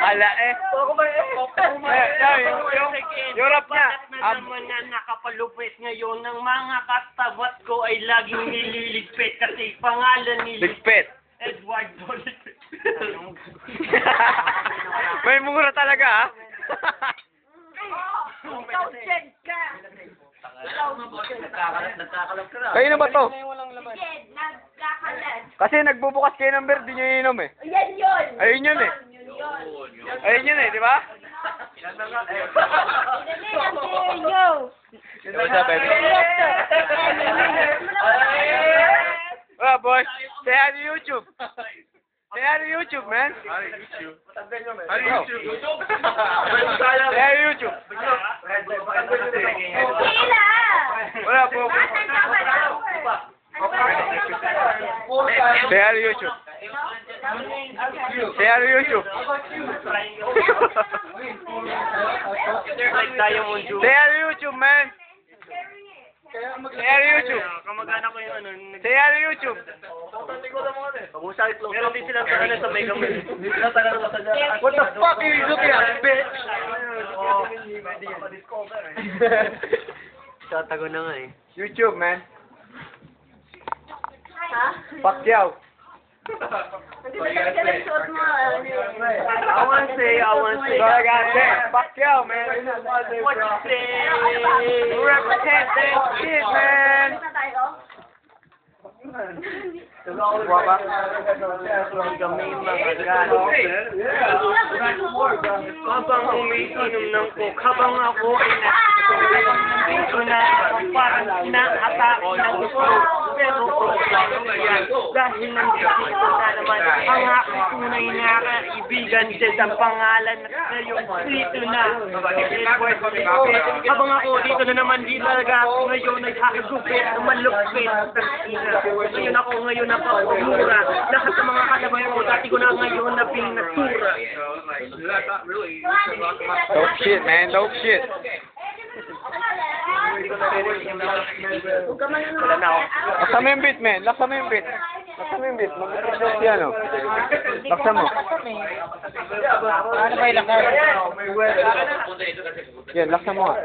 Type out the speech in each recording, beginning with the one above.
Ala eh. Yung rap niya. Naman na nakapalupit ngayon ng mga katabat ko ay laging nililigpit kasi pangalan ni Ligpit. Edward Dolit. May mura talaga ah. Ikaw, Jed ka. Kayo na ba to? Jed, nagkakalat. Kasi nagbubukas kayo ng beer, di nyo iinom eh. Yan yun. Ayun yun eh. Ayun yun eh, di ba? What's up, baby? Well, boys, say hi to YouTube. Say hi to YouTube, man. Hi to YouTube. Say hi to YouTube. Sila. What up, bro? Say hi to YouTube. Say hi to YouTube. Say hi to YouTube, man. Say hi to YouTube. Kamagana ko yung ano. Say hi to YouTube. Meron din silang tahanan sa Mega Man. What the fuck are you looking at, bitch? Tatago na nga eh. YouTube, man. Ha? Pacquiao. Hindi ba talaga nagsuot mo? I wanna say. So I got that. Pacquiao, man. What you say? You represent that shit, man. Na tayo? Guapa. Habang umiinom ng coke, habang ako ay dito na parang inaatake ng gusto. Pero dahil nandito na naman ang aking tunay na kaibigan sa pangalan na yung dito na. Habang ako dito na naman di talaga ako ngayon nagkakagupit na malupit. Ngayon ako ngayon na pagmura. Lahat ng mga kalaban ko dati ko na ngayon na pinatura. Dope shit, man. Dope shit. Wala na ako. Laksa mo yung beat, man. Laksa mo yung beat. Laksa mo yung beat. Mag-present yan, oh. Laksa mo. Ano ba yung lakar? Yan, laksa mo nga.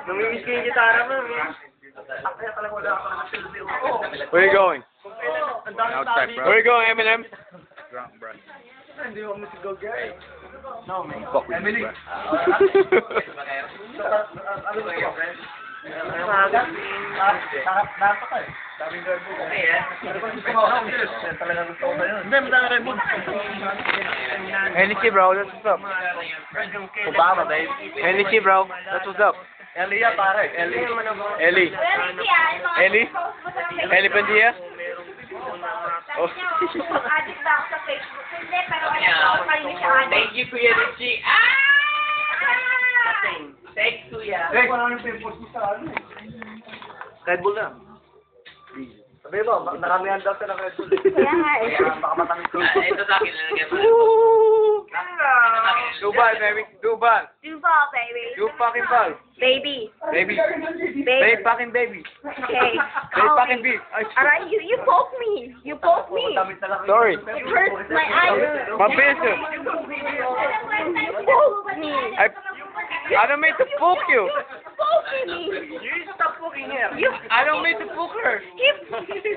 Namimiss ko yung gitara mo. Where you going? Ang dami Outside, tabi. bro. Where you going, Eminem? No, man. Fuck with me, bro. Hennessy, bro. That's what's up. Obama, baby. Hennessy, bro. That's what's up. Elia, pare. Elia. Ellie. Ellie? Ellie Pandia? Oh. Adik ba ako sa Facebook? Hindi, pero alam ko kayo siya adik. Thank you, Kuya Richie. Thanks, Kuya. Red Bull na. Sabi mo, naramihan daw sa ng Red Bull. Kaya nga eh. Baka matamis ko. Ito sa akin, lalagyan mo. Dubai, baby. Dubai. Duval, baby. You fucking ball. Baby. Baby. Baby. Baby fucking baby. Okay. Baby fucking big. Ay, Alright, you poke me. You poke me. sorry. It hurts my eyes. My business. You poke me. I don't mean to poke you. Poke me. You stop poking here. I don't mean to poke her.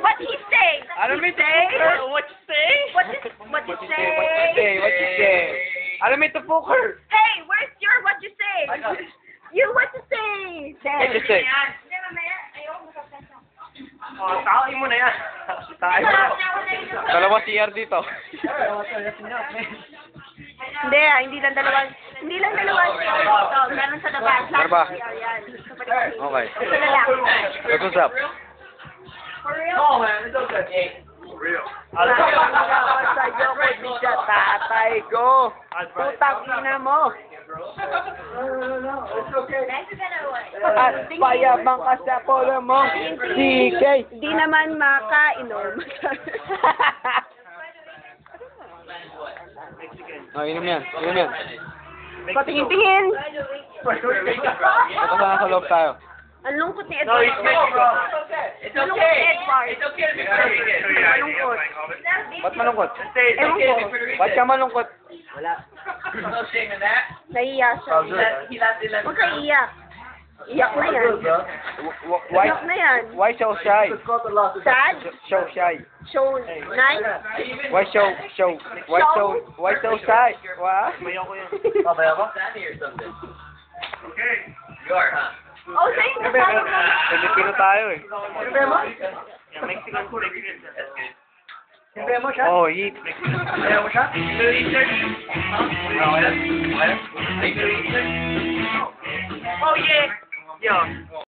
What he say? I don't mean to poke her. What you say? What you say? Hey, what you say? I don't mean to poke her. Hey, where's your what you say? You what you say? What you say? Hindi, mamaya. Ayoko makapasa. Oh, taoin mo na yan. Taoin mo na. Dalawa CR dito. Hindi, hindi lang dalawa. Hindi lang dalawa. Ito, meron sa labas. Ano ba? Yan. Okay. Ito na lang. That's what's up. For real? Oh, man, it's okay. For real. Sa'yo ko di siya tatay ko. Putang ina mo. At payabang ka sa polo mo. CK. Hindi naman makainom. Oh, inom yan. Inom yan. Patingin-tingin. Ito na sa loob tayo. Ang lungkot ni No, Edward. it's Mexico. It's Ang lungkot ni Edward. It's okay to be frustrated. Malungkot. Ba't malungkot? It's Ewan okay ko. to be frustrated. Ba't ka malungkot? No shame in that. Naiiya siya. He lasted like... Huwag kang iyak. Iyak na yan. Why? Iyak na yan. Why so shy? Sad? So shy. Show nice? Why so shy? What? Babay ako? Sandy or something. You are, huh? Oh, sa'yo na tayo. Pilipino tayo eh. Mexican food. Siyempre mo siya? Oh, eat. Kaya mo siya? Oh, yeah. Yo.